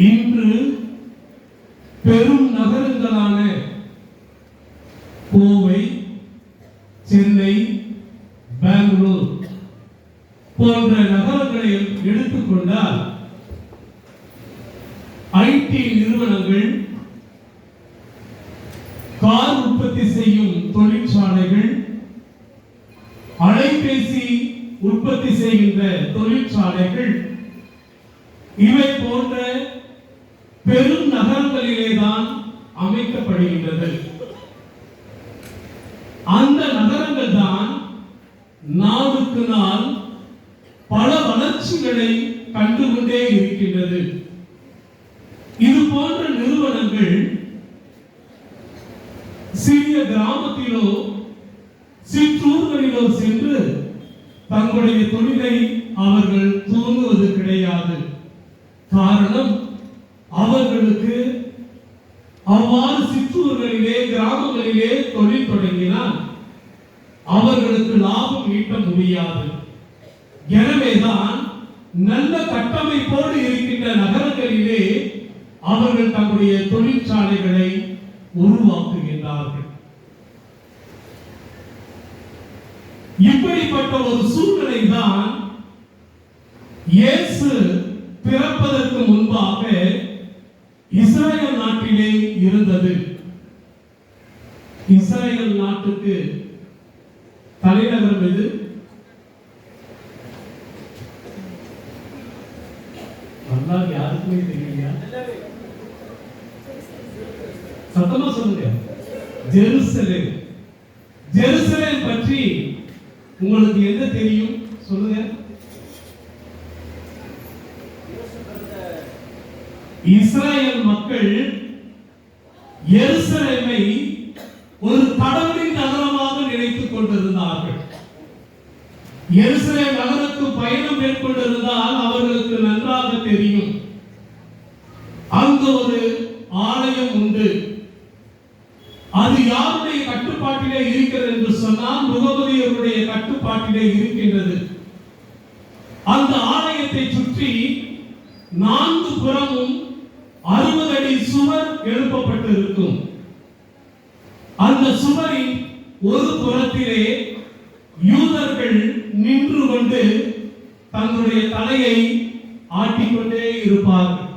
இன்று பெரும் நகரங்களான கோவை, சென்னை, பெங்களூர் போன்ற நகரங்களை எடுத்துக்கொண்டால் ஐடி நிறுவனங்கள், கார் உற்பத்தி செய்யும் தொழிற்சாலைகள், அலைபேசி உற்பத்தி செய்கின்ற தொழிற்சாலைகள், இவை போன்ற பெரும் நகரங்களிலேதான் அமைக்கப்படுகின்றது. அந்த நகரங்கள் தான் நாளுக்கு நாள் பல வளர்ச்சிகளை கண்டுகொண்டே இருக்கின்றது. இது போன்ற நிறுவனங்கள் சிறிய கிராமத்திலோ சிற்றூர்களிலோ சென்று தங்களுடைய தொழிலை அவர்கள் துவங்குவது கிடையாது. காரணம், அவர்களுக்கு அவ்வாறு சிற்றூர்களிலே கிராமங்களிலே தொழில் தொடங்கினால் அவர்களுக்கு லாபம் ஈட்ட முடியாது. எனவேதான் நல்ல கட்டமைப்போடு இருக்கின்ற நகரங்களிலே அவர்கள் தங்களுடைய தொழிற்சாலைகளை உருவாக்குகின்றார்கள். இப்படிப்பட்ட ஒரு சூழ்நிலை தான் இயேசு பிறப்பதற்கு முன்பாக இஸ்ரேல் நாட்டிலே இருந்தது. இஸ்ரேல் நாட்டுக்கு தலைநகரம் எது? யாருக்குமே தெரியலையா? சத்தமா சொல்லுங்க. ஜெருசலேம். ஜெருசலேம் பற்றி உங்களுக்கு என்ன தெரியும் சொல்லுங்க. இஸ்ரேல் மக்கள் எருசலேமை ஒரு கடவுளின் நகரமாக நினைத்துக் கொண்டிருந்தார்கள். எருசலேம் நகருக்கு பயணம் மேற்கொண்டிருந்தால் அவர்களுக்கு நன்றாக தெரியும், அங்கு ஒரு ஆலயம் உண்டு. அது யாருடைய கட்டுப்பாட்டிலே இருக்கிறது என்று சொன்னால் முகமதியருடைய கட்டுப்பாட்டிலே இருக்கின்றது. அந்த ஆலயத்தை சுற்றி 4 புறமும் 60 அடி சுவர் எழுப்பப்பட்டு இருக்கும். அந்த சுவரின் ஒரு புறத்திலே யூதர்கள் நின்று கொண்டு தங்களுடைய தலையை ஆட்டிக்கொண்டே இருப்பார்கள்.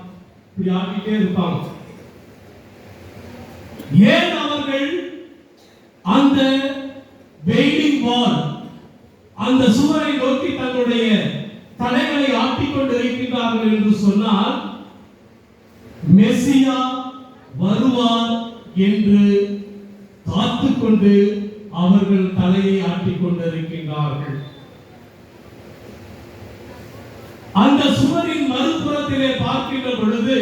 இப்படி ஆட்டிட்டே இருப்பாங்க. ஏன் அவர்கள் அந்த வெயிலிங் வால், அந்த சுவரை நோக்கி தங்களுடைய தலைகளை ஆட்டிக்கொண்டு இருக்கின்றார்கள் என்று சொன்னால், மெசியா வருவார் என்று காத்துக்கொண்டு அவர்கள் தலையை ஆட்டிக்கொண்டு இருக்கின்றார்கள். அந்த சுவரின் மறுபுறத்திலே பார்க்கின்ற பொழுது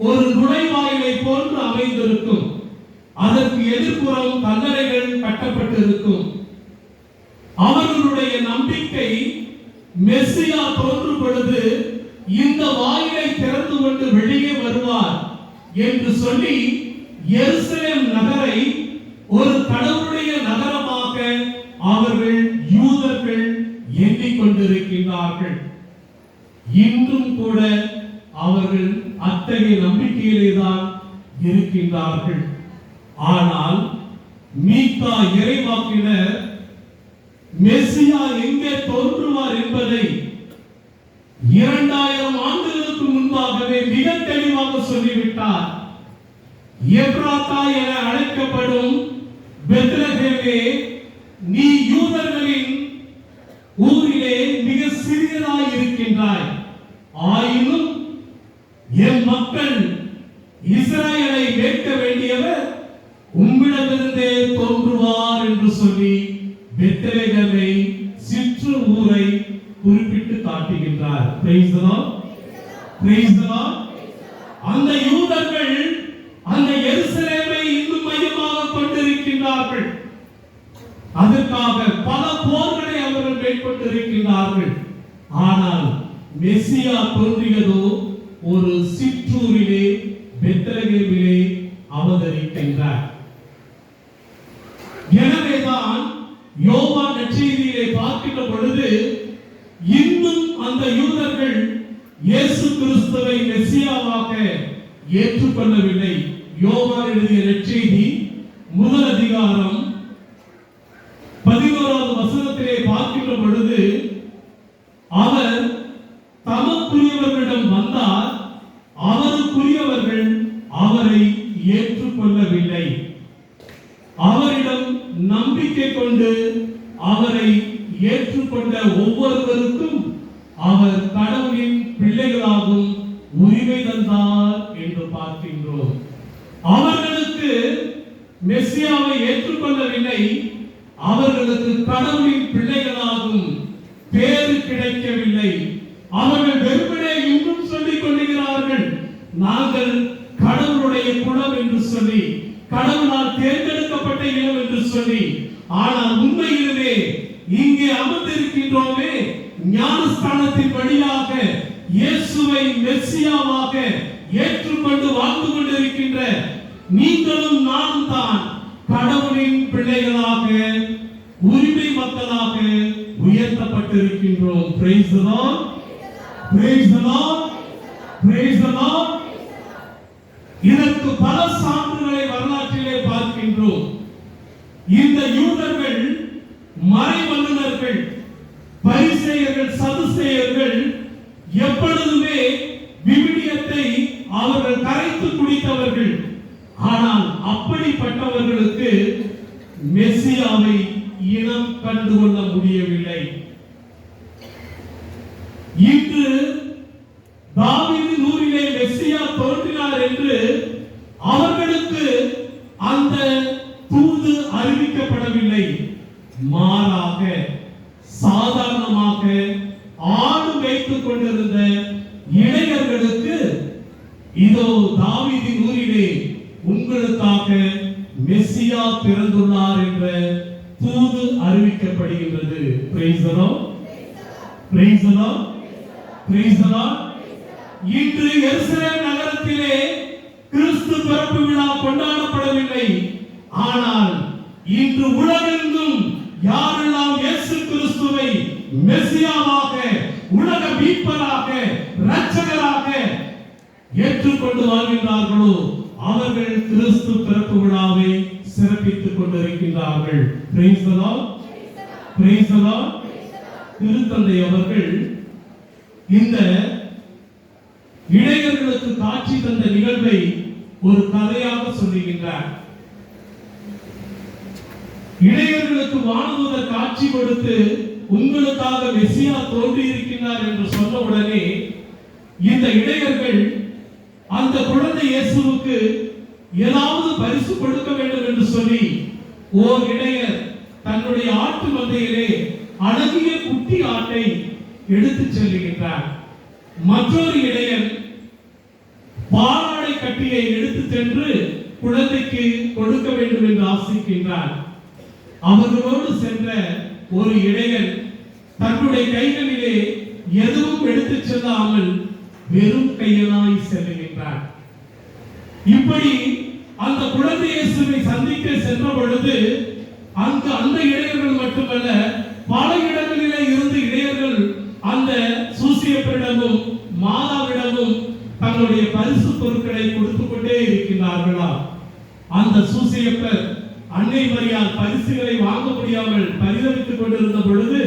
ஒரு நுழைவாயிலை போன்று அமைந்திருக்கும். அதற்கு எதிர்ப்புறம் கல்லறைகள் கட்டப்பட்டிருக்கும். அவர்களுடைய நம்பிக்கை, மெசியா தோன்றும் பொழுது இந்த வாயிலை திறந்து கொண்டு வெளியே வருவார் என்று சொல்லி எருசலேம் நகரை ஒரு கடவுளுடைய நகரமாக அவர்கள் யூதர்கள் எண்ணிக்கொண்டிருக்கிறார்கள். இன்றும் கூட அவர்கள் அத்தகைய நம்பிக்கையிலே தான் இருக்கின்றார்கள். ஆனால் மீகா இறைவாக்கினர் மெசியா எங்கே தோன்றுவார் என்பதை 2000 ஆண்டுகளுக்கு முன்பாகவே மிக தெளிவாக சொல்லிவிட்டார். எப்ராத்தா என அழைக்கப்படும் பெத்லகேமே, நீ யூதர்களின் ஊரிலே மிக சிறியதாய் இருக்கின்றாய், ஆயினும் என் மக்கள் இஸ்ரவேலை மீட்க வேண்டியவர் உம்மிடமிருந்தே தோன்றுவார் என்று சொல்லி பெத்லகேமை சிற்று ஊரை குறிப்பிட்டு காட்டுகின்றார். Praise the Lord, praise the Lord. அந்த யூதர்கள் அந்த எருசலேமை இன்னும் மையமாக கொண்டிருக்கின்றார்கள். அதற்காக பல போர்களை அவர்கள் மேற்கொண்டிருக்கிறார்கள். ஆனால் மெசியா தோன்றியதோ ஒரு சிற்றூரிலே, பெத்லகேமிலே அவதரிக்கின்றார். எனவேதான் யோவான் நற்செய்தியிலே பார்க்கின்ற பொழுது இன்னும் அந்த யூதர்கள் இயேசு கிறிஸ்துவை மெசியாவாக ஏற்றுக்கொள்ளவில்லை. யோவான் எழுதிய நற்செய்தி முதல் அதிகாரம் 11வது வசனத்திலே பார்க்கின்ற பொழுது, அவர் தமக்குரியவர்களிடம் வந்தார், அவருக்குரியவர்கள் அவரை ஏற்றுக்கொள்ளவில்லை. அவரிடம் நம்பிக்கை கொண்டு அவரை ஏற்றுக்கொண்ட ஒவ்வொருவருக்கும் அவர் கடவுளின் பிள்ளைகளாகும் உரிமை தந்தார் என்று பார்க்கின்றோம். அவர்களுக்கு மெசியாவை ஏற்றுக்கொள்ளவில்லை, அவர்களுக்கு கடவுளின் பிள்ளைகளாகும் பேரு கிடைக்கவில்லை. அவர்கள் வெறுமனே இன்னும் சொல்லிக் கொள்கிறார்கள், நாங்கள் கடவுளுடைய குலம் என்று சொல்லி, கடவுளால் தேர்ந்தெடுக்கப்பட்ட இனம் என்று சொல்லி. ஆனால் உண்மையிலே இங்கே அமர்ந்திருக்கின்றோமே, ஞானஸ்தானத்தின் வழியாக இயேசுவை மெசியாவாக ஏற்றுக்கொண்டு வாழ்ந்து கொண்டிருக்கின்ற நீங்களும் நானும் தான் கடவுளின் பிள்ளைகளாக, உரிமை மக்களாக உயர்த்தப்பட்டிருக்கின்றோம். Praise the Lord. Praise the Lord. Praise the Lord. இதற்கு பல சான்றுகளை வரலாற்றிலே பார்க்கின்றோம். இந்த யூதர்கள், மறை வல்லுனர்கள், பரிசேயர்கள், சதுசேயர்கள் எப்பொழுதுமே விவிலியத்தை அவர்கள் கரைத்து குடித்தவர்கள். ஆனால் அப்படிப்பட்டவர்களுக்கு மெசியாவை இனம் கண்டுகொள்ள முடியவில்லை. இன்று தாவீது நூறிலே மெசியா தோன்றினார் என்று அவர்களுக்கு அந்த தூது அறிவிக்கப்படவில்லை. மாறாக சாதாரணமாக ஆடு வைத்துக் கொண்டிருந்த இளைஞர்களுக்கு இதோ தாவீதின் ஊரிலே உங்களுக்காக மெசியா பிறந்துள்ளார் என்ற தூது அறிவிக்கப்படுகின்றது. Praise the Lord. Praise the Lord. Praise the Lord. இன்று எருசலேம் நகரத்திலே கிறிஸ்து பிறப்பு விழா கொண்டாடப்படவில்லை. ஆனால் இன்று உலகெங்கும் யாரெல்லாம் இயேசு கிறிஸ்துவை மெசியாவாக, உலக மீட்பராக, இரட்சகராக ஏற்றுக்கொண்டு வாழ்கின்றார்களோ அவர்கள் கிறிஸ்து பிறப்பு விழாவை சிறப்பித்துக் கொண்டிருக்கின்றார்கள். Praise the Lord. Praise the Lord. திருத்தந்தை அவர்கள் இந்த இளைஞர்களுக்கு காட்சி தந்த நிகழ்வை ஒரு கதையாக சொல்லுகின்றார். இளைஞர்களுக்கு வானதூதர் காட்சி கொடுத்து உங்களுக்காக மெசியா தோன்றி இருக்கின்றார் என்று சொன்ன உடனே இந்த இளைஞர்கள் அந்த குழந்தை இயேசுவுக்கு ஏதாவது பரிசு கொடுக்க வேண்டும் என்று சொல்லி ஓர் இளைஞர் தன்னுடைய ஆட்டு மந்தையிலே அழகிய குட்டி ஆட்டை எடுத்துச் செல்லுகின்றார். மற்றொரு இளைஞர் பாலாடை கட்டியை எடுத்து சென்று குழந்தைக்கு கொடுக்க வேண்டும் என்று ஆசிக்கின்றார். அவர்களோடு சென்ற ஒரு இளைஞர் தன்னுடைய கைகளிலே எதுவும் எடுத்துச் செல்லாமல் வெறும் கையிலாய் செல்லுகின்றார். இப்படி அந்த குழந்தை இயேசுவை சந்திக்க சென்ற பொழுது அங்கு அந்த இளைஞர்கள் மட்டுமல்ல, பல இடங்களிலே இருந்து இளைஞர்கள் அந்த சூசியப்பரிடமும் மாதாவிடமும் தங்களுடைய பரிசு பொருட்களை கொடுத்துக் கொண்டே இருக்கின்றார்களா. அந்த சூசியப்பர் அன்னை மரியாள் பரிசுகளை வாங்க முடியாமல் பரிதவித்துக் கொண்டிருந்த பொழுது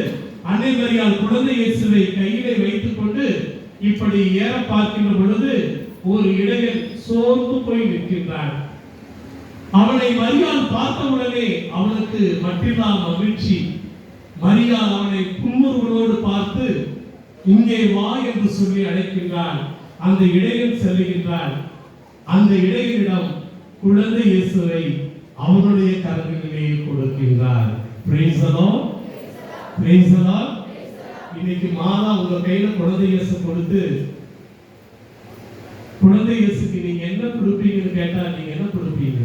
அன்னை மரியாள் குழந்தை இயேசுவை கையிலே வைத்துக் கொண்டு இப்படி ஏற பார்க்கின்ற பொழுது ஒரு இளைஞன் சோர்ந்து போய் நிற்கின்றான். அவனை மரியாள் பார்த்தவுடனே அவனுக்கு மற்றில்லா மகிழ்ச்சி. மரியாள் அவனை புன்முறுவலோடு பார்த்து இங்கே வா என்று சொல்லி அழைக்கின்றான். அந்த இளைஞன் செல்லுகின்றான். அந்த இளைஞனிடம் குழந்தை இயேசுவை அவனுடைய கரங்களிலே கொடுக்கின்றார். Praise the Lord. Praise the Lord. இன்னைக்கு மாதா உங்க கையில குழந்தை இயேசு கொடுத்து குழந்தை இயேசுக்கு நீங்க என்ன கொடுப்பீங்கன்னு கேட்டா நீங்க என்ன கொடுப்பீங்க?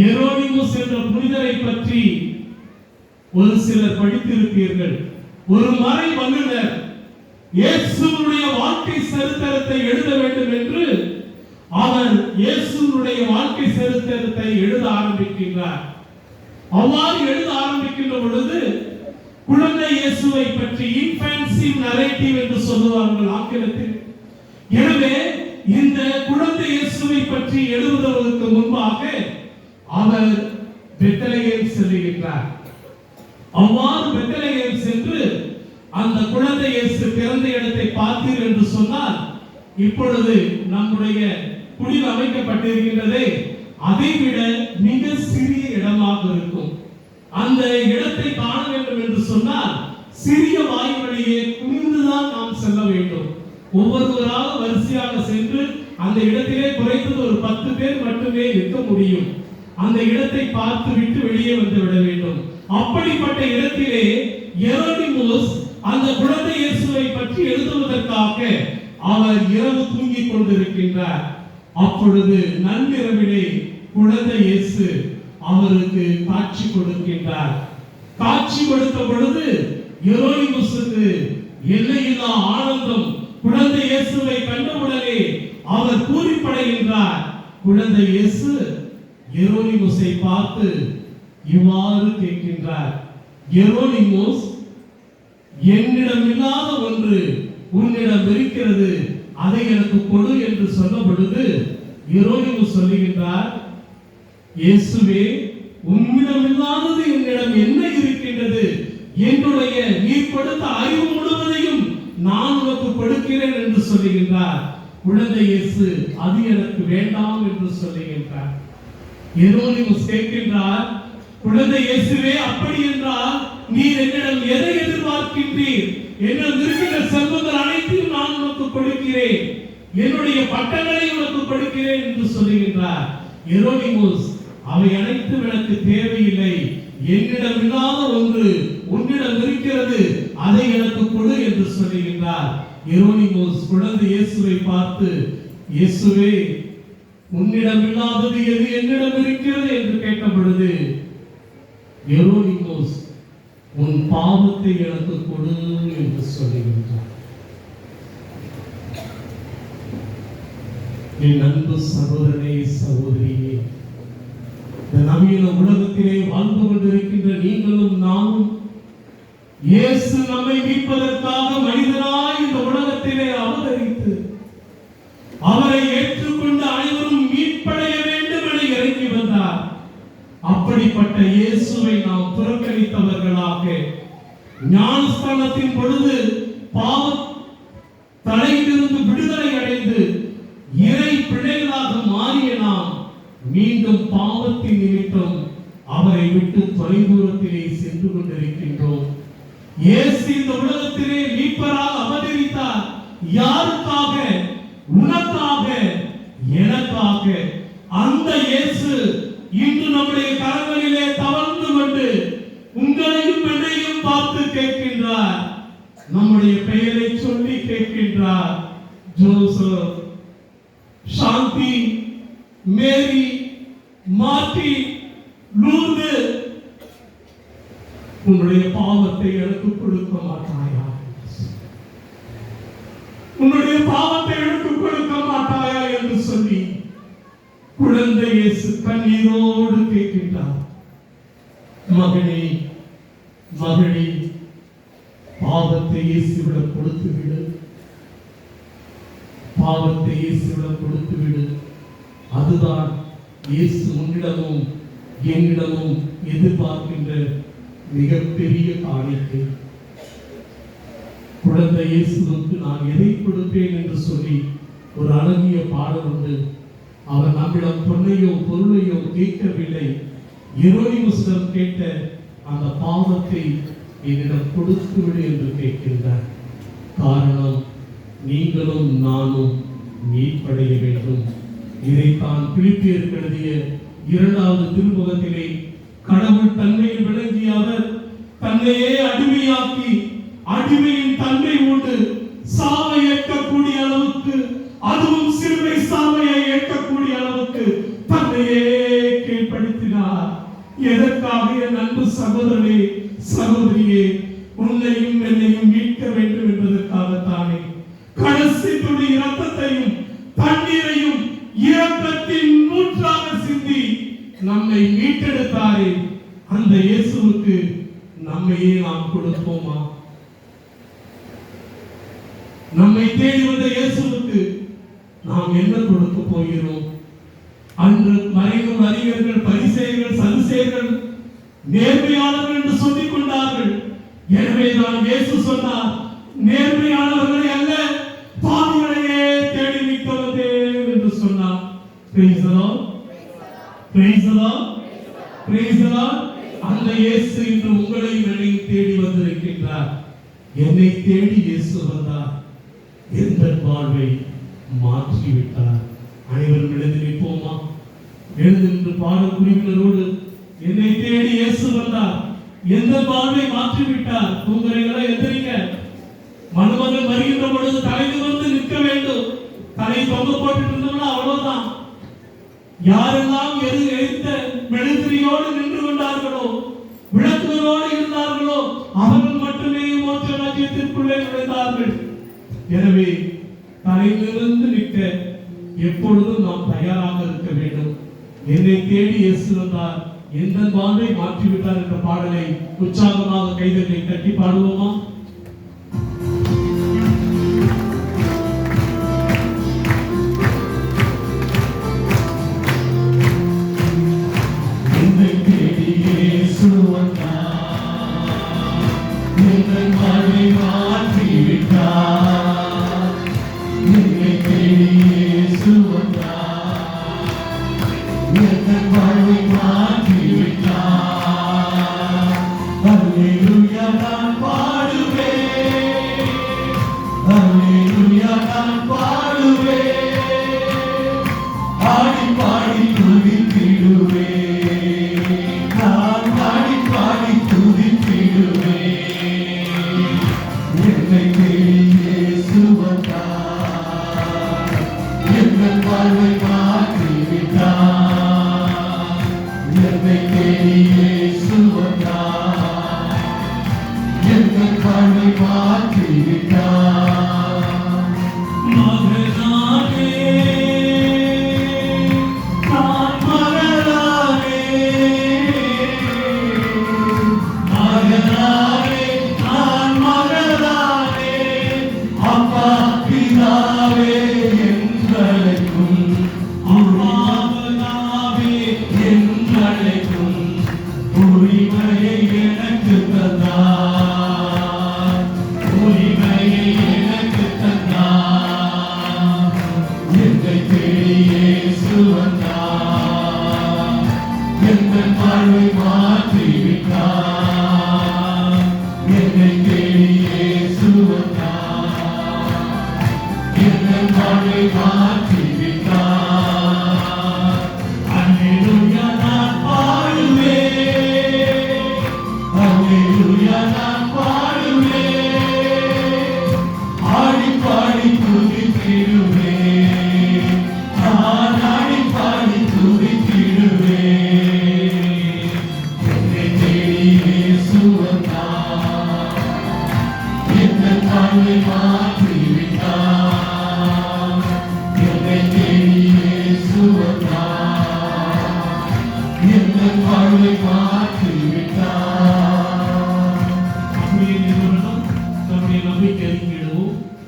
எரோனிமுஸ் என்ற புனிதரை பற்றி ஒரு சிலர் படித்திருப்பீர்கள். ஒரு மறை வல்லுனர் இயேசுவுடைய வாழ்க்கை சரித்திரத்தை எழுத வேண்டும் என்று அவர் இயேசுவுடைய வாழ்க்கை சரித்திரத்தை எழுத ஆரம்பிக்கின்றார். அவ்வாறு எழுத ஆரம்பிக்கின்ற பொழுது குழந்தை இயேசுவை பற்றி இன்ஃபான்சிவ் நரேட்டிவ் என்று சொல்லுவார்கள் ஆங்கிலத்தில். எனவே இந்த குழந்தை இயேசுவை பற்றி எழுதுவதற்கு முன்பாக அவர் பெத்லகேம் செல்லுகின்றார். அவ்வாறு பெத்லகேம் சென்று அந்த குழந்தை இயேசு பிறந்த இடத்தை பார்த்தீர் என்று சொன்னால், இப்பொழுது நம்முடைய குடில் அமைக்கப்பட்டிருக்கின்றதே அதைவிட மிக சிறிய இடமாக இருக்கும். அந்த இடத்தை காண வேண்டும் என்று சொன்னால் சிறிய வாய்வழியே குனிந்துதான் நாம் செல்ல வேண்டும். ஒவ்வொருவராக வரிசையாக சென்று அந்த இடத்திலே குறைந்தது ஒரு 10 பேர் மட்டுமே நிற்க முடியும். அந்த இடத்தை பார்த்து விட்டு வெளியே வந்து விட வேண்டும். அப்படிப்பட்ட இடத்திலே எரோனிமோஸ் அந்த குழந்தை இயேசுவை பற்றி எழுதுவதற்காக அவர் இரவு தூங்கிக் கொண்டிருக்கின்றார். அப்பொழுது நள்ளிரவிலே குழந்தை இயேசு அவருக்கு காட்சி கொடுக்கின்றார். காட்சி கொடுத்த பொழுது எரோனிமோஸுக்கு எல்லையில்லா ஆனந்தம். குழந்தை இயேசுவை கண்டவுடனே அவர் பூரிப்படைகின்றார். குழந்தை இயேசு எரோனிமோஸை பார்த்து இவ்வாறு கேட்கின்றார், எரோனிமோஸ், என்னிடம் இல்லாத ஒன்று உன்னிடம் இருக்கிறது, அதை எனக்கு கொடு என்று சொன்ன பொழுது எரோனிமோஸ் சொல்லுகின்றார், இயேசுவே, உம்மிடம் இல்லாதது என்னிடம் என்ன இருக்கின்றது? என்னுடைய நீர் கொடுத்த அறிவு முழுவதையும் நான் உனக்கு கொடுக்கிறேன் என்று சொல்லுகின்றார். குழந்தை இயேசு அது எனக்கு வேண்டாம் என்று சொல்லுகின்றார். எரோனிமோஸ் கேட்கின்றார், குழந்தை இயேசுவே, அப்படி என்றால் நீர் என்னிடம் எதை எதிர்பார்க்கின்றீர்? என்னிடம் இருக்கின்ற செல்வங்கள் அனைத்தையும் நான் உனக்கு கொடுக்கிறேன், என்னுடைய பட்டங்களை உனக்கு கொடுக்கிறேன் என்று சொல்லுகின்றார். எரோனிமோஸ், அவை அனைத்தும் எனக்கு தேவையில்லை, என்னிடம் இல்லாத ஒன்று உன்னிடம் இருக்கிறது, அதை எனக்கு கொடு என்று சொல்லுகின்றார். எரோனிமோஸ் குழந்தை இயேசுவை பார்த்து, இயேசுவே, உன்னிடம் இல்லாதது எது என்னிடம் இருக்கிறது என்று கேட்ட பொழுது எரோனிமோஸ், உன் பாவத்தை எனக்கு கொடு என்று சொல்லுகின்றார். என் அன்பு சகோதரனே, சகோதரியே, இந்த நவீன உலகத்திலே வாழ்ந்து கொண்டிருக்கின்ற நீங்களும் நானும் இயேசு நம்மை மீட்பதற்காக மனிதனாய் இந்த உலகத்திலே அவதரித்து அவரை ஏற்றுக்கொண்டு அனைவரும் மீட்படைய வேண்டும் என இறங்கி வந்தார். அப்படிப்பட்ட இயேசுவை நாம் புறக்கணித்தவர்களாக ஞானஸ்தானத்தின் பொழுது பாவ தலையிலிருந்து விடுதலை அடைந்து இறை பிள்ளைகளாக மாறிய நாம் மீண்டும் பாவத்தின் நிமித்தம் அவரை விட்டு தொலைதூரத்திலே சென்று கொண்டிருக்கின்றோம். இயேசு இந்த உலகத்திலே மீட்பராக அவதரித்தார். யாருக்காக? உனக்காக, எனக்காக. அந்த இயேசு இன்று நம்முடைய கரங்களிலே தவழ்ந்து கொண்டு உங்களையும் என்னையும் பார்த்து கேட்கின்றார். நம்முடைய பெயரை சொல்லி கேட்கின்றார். ஜோசப், சாந்தி, மேரி, மார்ட்டி, லூர்து, உன்னுடைய பாவத்தை எனக்கு கொடுக்க மாட்டாயா? உன்னுடைய பாவத்தை எனக்கு கொடுக்க மாட்டாயா என்று சொல்லி குழந்தை இயேசு கண்ணீரோடு கேட்கின்றார். மகனே, மகளே, பாவத்தை இயேசுவிடம் கொடுத்து விடு, பாவத்தை இயேசுவிடம் கொடுத்து விடு. அதுதான் இயேசு உன்னிடமும் என்னிடமும் எதிர்பார்க்கின்ற மிகப்பெரிய காணிக்கை. குழந்தை இயேசுவுக்கு நான் எதை கொடுப்பேன் என்று சொல்லி ஒரு அழகிய பாடல் உண்டு. அவர் நம்மிடம் பொன்னையோ பொருளையோ கேட்கவில்லை, எரோனிமோஸிடம் கேட்ட அந்த பாவத்தை என்னிடம் கொடுத்து விடு என்று கேட்கின்றார். காரணம், நீங்களும் நானும் மீட்படைய வேண்டும். இதைத்தான் பிலிப்பியருக்கு எழுதிய 2வது திருமுகத்திலே கடவுள் தன்மையில் விளங்கிய அவர் தன்னையே அடிமையாக்கி அடிமையின் தன்மை உண்டு சாவை ஏற்கக்கூடிய அளவுக்கு, அதுவும் சிலுவை சாவையை ஏற்கக்கூடிய அளவுக்கு தன்னையே கீழ்ப்படுத்தினார். எதற்காக? என் அன்பு சகோதரனே, சகோதரியே, உன்னையும் என்னையும் மீட்க வேண்டும் என்பதற்காகத்தானே. கடைசி துளி இரத்தத்தையும் தண்ணீரையும் இரக்கத்தின் ஊற்றாக சிந்தி நம்மை மீட்டெடுத்தாரே, அந்த இயேசுவுக்கு நம்மையே நாம் கொடுப்போமா? நம்மை தேடி வந்த இயேசுவுக்கு நாம் என்ன கொடுக்க போகிறோம்? அன்று மறைநூல் அறிஞர்கள், பரிசேயர்கள், சதுசேயர்கள் நேர்மையாளர்கள் என்று சொல்லிக் கொண்டார்கள். எனவேதான் இயேசு சொன்னார், நேர்மையானவர்களை அல்ல பாவிகளையே தேடி மீட்க வந்தேன் என்று சொன்னார். Praise the Lord. Praise the Lord. Praise the Lord. அந்த இயேசு இன்று உங்களை என்னையும் தேடி வந்திருக்கின்றார். என்னை தேடி இயேசு வந்தார், எந்த வாழ்வை மாற்றிவிட்டார். அனைவரும் எழுந்து நிற்போமா? எழுந்து நின்று பாடல் குழுவினரோடு என்னை தேடி இயேசு வந்தார், எந்த வாழ்வை மாற்றிவிட்டார். தூங்குறீங்களா? எந்திரிங்க. மணமகன் வருகின்ற பொழுது தலை நிமிர்ந்து நிற்க வேண்டும். தலை தொங்க போட்டு இருந்தோம்னா அவ்வளவுதான். யாரெல்லாம் எரித்த மெழுதிரியோடு நின்று கொண்டார்களோ, விளக்குகளோடு இருந்தார்களோ, அவர்கள் மட்டுமே மோட்ச ராஜ்யத்திற்குள்ளே நுழைந்தார்கள். எனவே தலையிலிருந்து நிற்க எப்பொழுதும் நாம் தயாராக இருக்க வேண்டும். என்னை தேடி இயேசு வந்தார், எந்த வாழ்வை மாற்றிவிட்டார் என்ற பாடலை உற்சாகமாக கைதட்டை தட்டி பாடுவோமா? Hallelujah.